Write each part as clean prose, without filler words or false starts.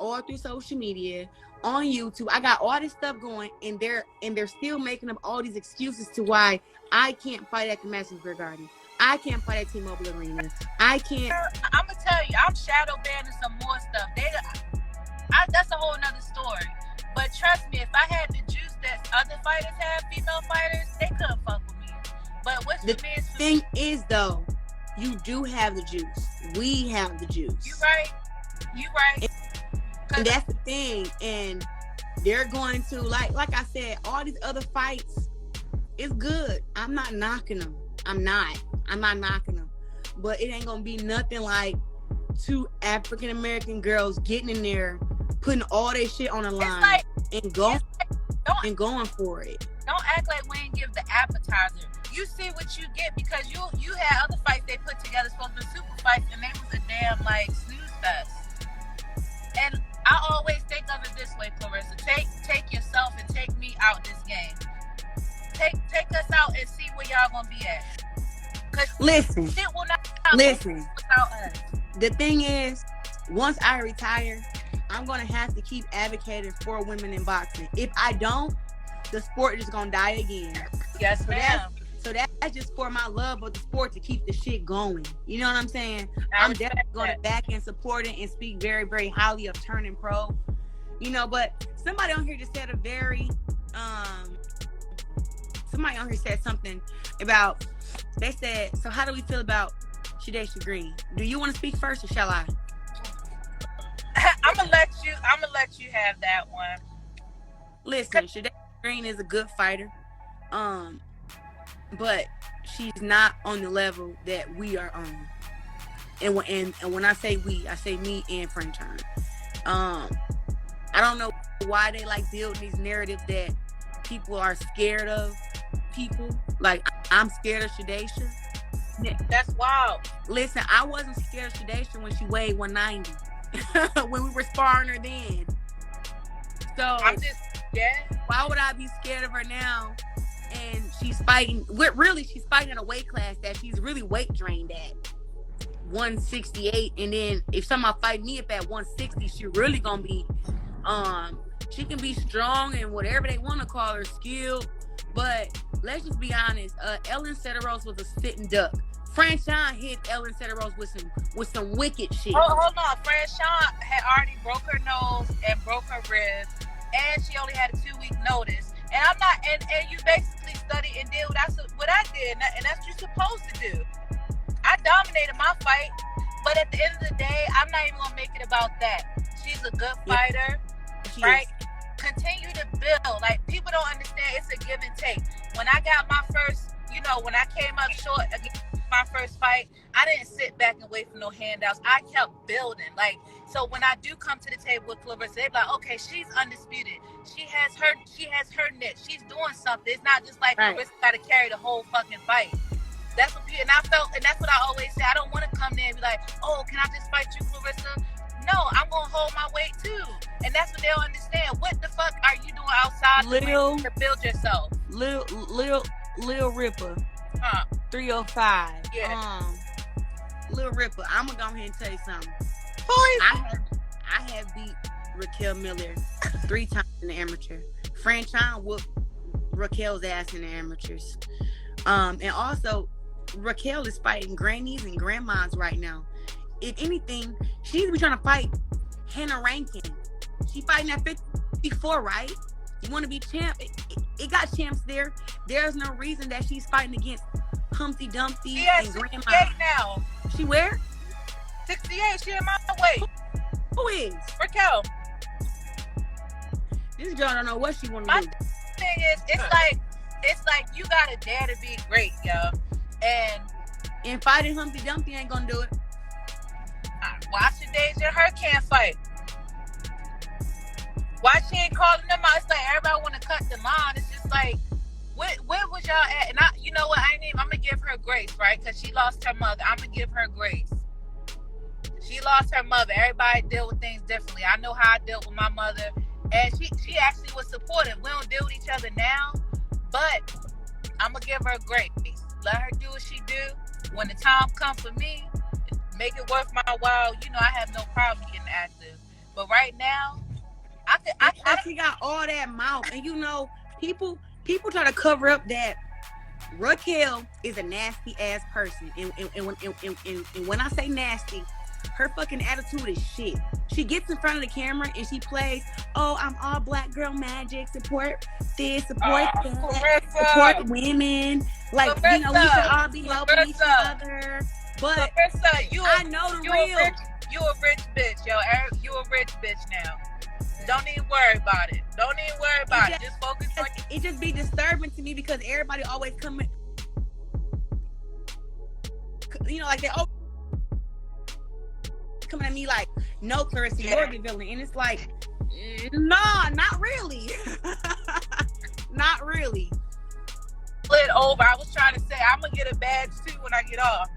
all through social media, on YouTube. I got all this stuff going, and they're still making up all these excuses to why I can't fight at the Madison Square Garden. I can't fight at T-Mobile Arena. I can't. I'm gonna tell you, I'm shadow banning some more stuff. That's a whole nother story. But trust me, if I had the juice that other fighters have, female fighters, they couldn't fuck with me. But what's the thing is, though, you do have the juice. We have the juice. You right. And that's the thing. And they're going to, like I said, all these other fights, it's good. I'm not knocking them. I'm not knocking them. But it ain't going to be nothing like two African-American girls getting in there, putting all their shit on the line, and going for it. Don't act like we ain't give the appetizer. You see what you get, because you had other fights they put together supposed to be super fights, and they was a damn like snooze fest. And I always think of it this way, Claressa. Take yourself and take me out this game. Take us out and see where y'all gonna be at. Cause listen, shit will not without us. The thing is, once I retire, I'm gonna have to keep advocating for women in boxing. If I don't, the sport is just gonna die again. Yes, ma'am. So that's just for my love of the sport, to keep the shit going. You know what I'm saying? I'm definitely going to back and support it and speak very, very highly of Turning Pro. You know, but somebody on here just said something about, they said, so how do we feel about Shadasia Green? Do you want to speak first, or shall I? I'm gonna let you have that one. Listen, Shadasia Green is a good fighter. But she's not on the level that we are on. And when I say we, I say me and Franchon. I don't know why they like building these narratives that people are scared of people. Like, I'm scared of Shadasia. That's wild. Listen, I wasn't scared of Shadasia when she weighed 190. When we were sparring her then. So why would I be scared of her now? And she's fighting at a weight class that she's really weight drained at, 168. And then if somebody fight me up at 160, she really gonna be, she can be strong and whatever they want to call her, skilled. But let's just be honest. Ellen Cederose was a sitting duck. Franchon hit Ellen Cederose with some wicked shit. Oh, hold on. Franchon had already broke her nose and broke her ribs, and she only had a 2-week notice. And I'm not, and you basically studied and did what I did, and that's what you're supposed to do. I dominated my fight, but at the end of the day, I'm not even gonna make it about that. She's a good fighter, right? Continue to build. Like, people don't understand, it's a give and take. When I got my first, when I came up short against my first fight, I didn't sit back and wait for no handouts. I kept building. Like, so when I do come to the table with Claressa, they're like, okay, she's undisputed. She has her niche. She's doing something. It's not just like Claressa got to carry the whole fucking fight. That's what and that's what I always say. I don't want to come there and be like, oh, can I just fight you, Claressa? No, I'm gonna hold my weight too. And that's what they'll understand. What the fuck are you doing outside to build yourself? Lil Ripper. 305. Yeah. Lil Ripper, I'm gonna go ahead and tell you something. I have beat Raquel Miller 3 times in the amateur. Franchon whooped Raquel's ass in the amateurs. And also, Raquel is fighting grannies and grandmas right now. If anything, she needs to be trying to fight Hannah Rankin. She fighting at 54, right? You want to be champ? It got champs there. There's no reason that she's fighting against Humpty Dumpty and Grandma. 68 now. She where? 68. She in my weight. Who is? Raquel. This girl don't know what she want to do. My thing is, it's like you gotta dare to be great, yo. And fighting Humpty Dumpty ain't gonna do it. Why Shadasia and her can't fight? Why she ain't calling them out? It's like everybody want to cut the line. It's just like, where was y'all at? And you know what? I'm gonna give her grace, right? Because she lost her mother. I'm gonna give her grace. She lost her mother. Everybody deal with things differently. I know how I dealt with my mother, and she actually was supportive. We don't deal with each other now, but I'm gonna give her grace. Let her do what she do. When the time comes for me, make it worth my while. I have no problem getting active. But right now, she got all that mouth, and you know, people try to cover up that Raquel is a nasty ass person, and when I say nasty, her fucking attitude is shit. She gets in front of the camera and she plays, "Oh, I'm all black girl magic, support this, support that, support women. Like, Claressa, you know, we should all be helping each other." But Claressa, I know the real. You a rich bitch, yo. You a rich bitch now. Don't even worry about it. Don't even worry about it. Just focus on it. Just be disturbing to me because everybody always coming, you know, like they always coming at me like, "No, Claressa, you're the villain," and it's like, nah, not really. Not really. Split over. I was trying to say I'm gonna get a badge too when I get off.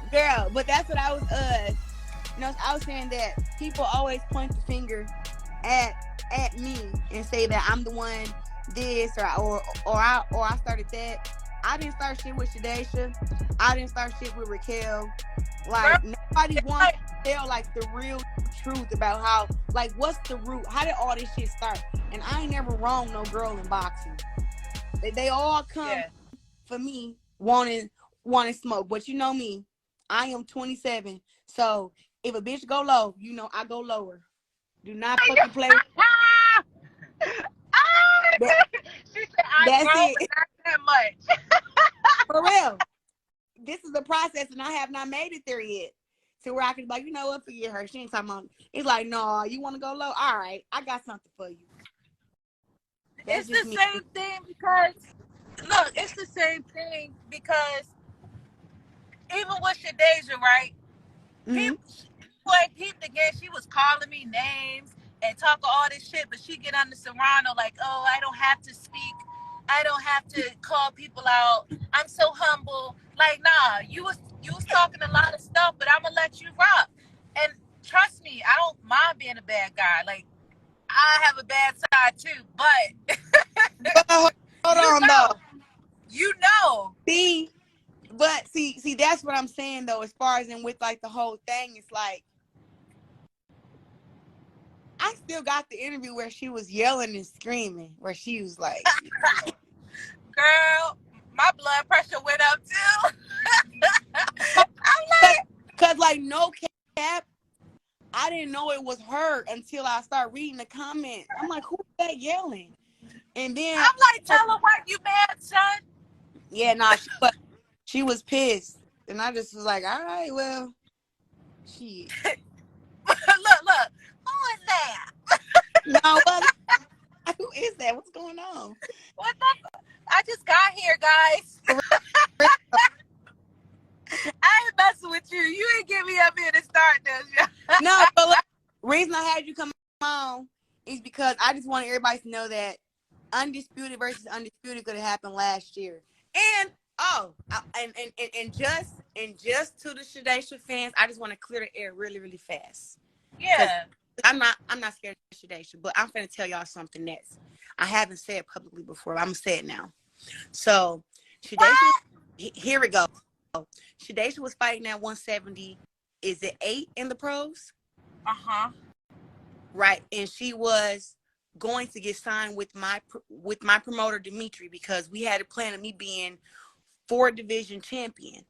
Girl, but that's what I was you know, I was saying that people always point the finger at me and say that I'm the one this or I started that. I didn't start shit with Shadasia. I didn't start shit with Raquel. Like, nobody wants to tell like the real truth about how, like, what's the root? How did all this shit start? And I ain't never wronged no girl in boxing. They all come for me wanting smoke. But you know me, I am 27. So if a bitch go low, you know I go lower. Do not fucking play with She said I grow, but not that much. For real. This is a process and I have not made it there yet. To where I can be like, you know what, forget her. She ain't talking about. It's like, no, you want to go low? All right, I got something for you. It's the same thing because, look, it's the same thing because even with Shadasia, right? People ain't peeped again. She was calling me names and talking all this shit, but she get on the Serrano like, "Oh, I don't have to speak. I don't have to call people out. I'm so humble." Like, nah, you was talking a lot of stuff, but I'm gonna let you rock. And trust me, I don't mind being a bad guy. Like, I have a bad side too, but hold on though. You know. See, that's what I'm saying though, as far as in with like the whole thing, it's like I still got the interview where she was yelling and screaming, where she was like, "Girl, my blood pressure went up too." I'm like, cause like no cap, I didn't know it was her until I started reading the comments. I'm like, who's that yelling? And then I'm like, tell her why you mad, son. Yeah, nah, she was pissed, and I just was like, all right, well, shit. look, who is that? No, who is that? What's going on? What the? I just got here, guys. I ain't messing with you. You ain't get me up here to start this. No, but look, reason I had you come on is because I just wanted everybody to know that Undisputed versus Undisputed could have happened last year. And just to the Shadasia fans, I just want to clear the air really, really fast. Yeah. I'm not scared of Shadasia, but I'm gonna tell y'all something that's I haven't said publicly before. I'm gonna say it now. So Shadasia, here we go. Shadasia was fighting at 170. Is it 8 in the pros? Right, and she was going to get signed with my promoter Dimitri because we had a plan of me being 4 division champion,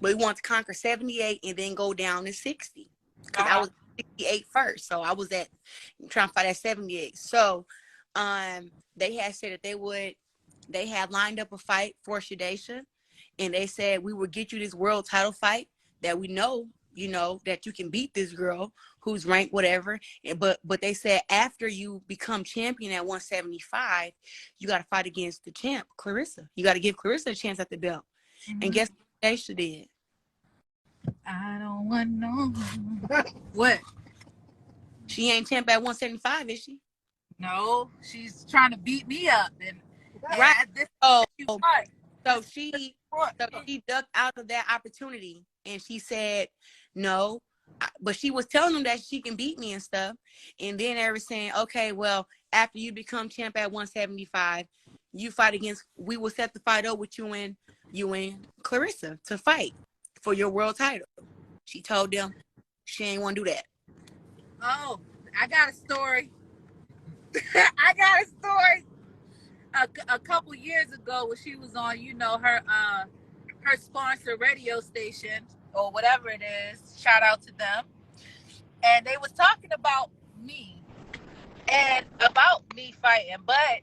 but we wanted to conquer 78 and then go down to 60 because I was 68 first, so I was trying to fight at 78. So they had said that they had lined up a fight for Shadasia, and they said we would get you this world title fight that we know, you know, that you can beat this girl who's ranked whatever, but they said after you become champion at 175, you got to fight against the champ, Claressa. You got to give Claressa a chance at the belt. And guess what Shadasia did? I don't want no. What? She ain't champ at 175, is she? No, she's trying to beat me up. And right. So she she ducked out of that opportunity, and she said no. But she was telling them that she can beat me and stuff. And then they were saying, okay, well, after you become champ at 175, you fight against, we will set the fight up with you and Claressa to fight for your world title. She told them she ain't want to do that. Oh, I got a story. I got a story. A couple years ago, when she was on, you know, her sponsor radio station or whatever it is. Shout out to them. And they was talking about me and about me fighting, but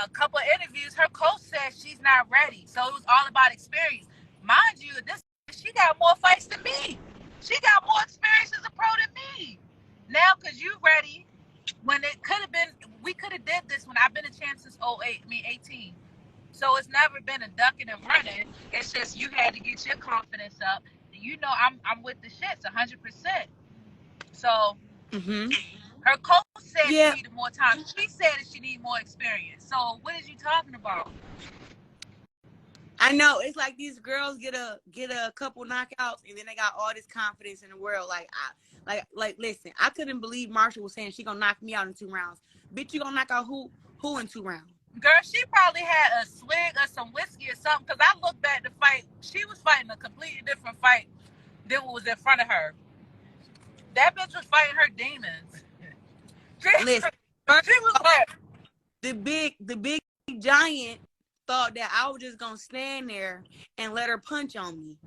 a couple of interviews, her coach said she's not ready. So it was all about experience. Mind you, she got more fights than me. She got more experience as a pro than me. Now, because you ready, when it could have been, we could have did this when I've been a champ since 18. So it's never been a ducking and running. It's just you had to get your confidence up. You know, I'm with the shits 100%. So her coach said she needed more time. She said that she needed more experience. So what is you talking about? I know, it's like these girls get a couple knockouts and then they got all this confidence in the world. Like listen, I couldn't believe Marsha was saying she gonna knock me out in 2 rounds. Bitch, you gonna knock out who in 2 rounds? Girl, she probably had a swig or some whiskey or something, because I look back at the fight, she was fighting a completely different fight than what was in front of her. That bitch was fighting her demons. Listen, she was like, the big giant thought that I was just gonna stand there and let her punch on me.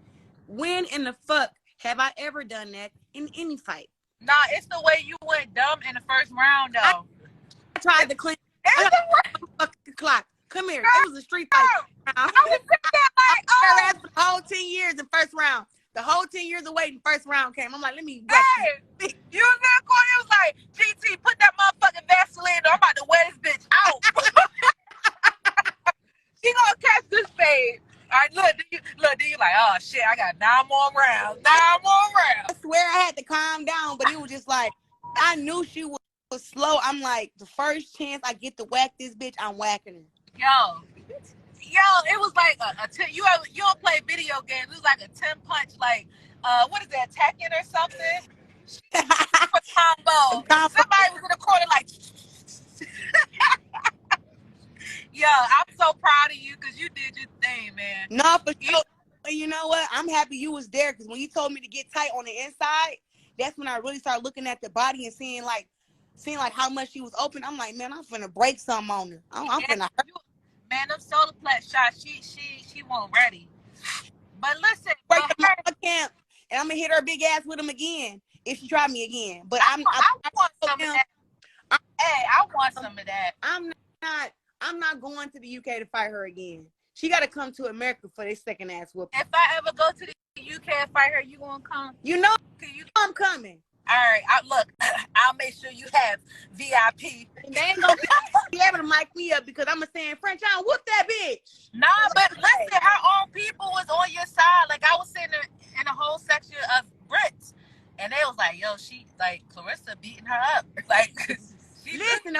When in the fuck have I ever done that in any fight? Nah, it's the way you went dumb in the first round, though. I tried to clean the clock. Come here. It was a street fight. I was like, for the whole 10 years in first round. The whole 10 years of waiting, first round came. I'm like, let me you was in the corner. It was like, GT, put that motherfucking Vaseline on. I'm about to wear this bitch out. She gonna catch this fade. All right, look, then you like, oh shit, I got 9 more rounds. 9 more rounds. I swear I had to calm down, but it was just like, I knew she was slow. I'm like, the first chance I get to whack this bitch, I'm whacking her. Yo, it was like you don't play video games. It was like a 10 punch, like what is that, Tekken or something? Combo. Somebody was in the corner like. Yo, I'm so proud of you because you did your thing, man. No, for sure. You know what? I'm happy you was there, because when you told me to get tight on the inside, that's when I really started looking at the body and seeing like how much she was open. I'm like, man, I'm finna break something on her. I'm finna hurt. Man, them solar plex shots, she wasn't ready. But listen, break the camp, and I'm gonna hit her big ass with him again if she try me again. But I want some of that. Hey, I want some of that. I'm not going to the UK to fight her again. She got to come to America for this second ass whooping. If I ever go to the UK and fight her, you gonna come? You know I'm coming. All right, look, I'll make sure you have VIP. And they ain't gonna be able to mic me up because I'm gonna say, Franchon, whoop that bitch. Nah, but listen, her own people was on your side. Like, I was sitting in a whole section of Brits, and they was like, yo, she, like, Claressa beating her up. Like, listen,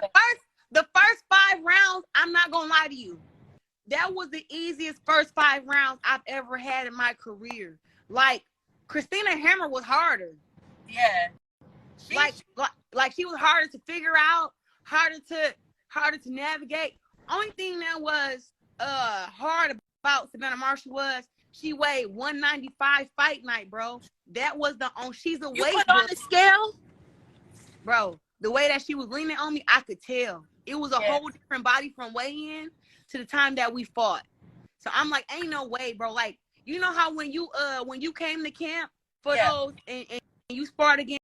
the first 5 rounds, I'm not gonna lie to you, that was the easiest first 5 rounds I've ever had in my career. Like, Christina Hammer was harder. Yeah. Like she was harder to figure out, harder to navigate. Only thing that was hard about Savannah Marshall was she weighed 195 fight night, bro. That was she's a weight. You put on the scale? Bro, the way that she was leaning on me, I could tell. It was a whole different body from weigh-in to the time that we fought. So I'm like, ain't no way, bro. Like, you know how when you came to camp for those and you sparred against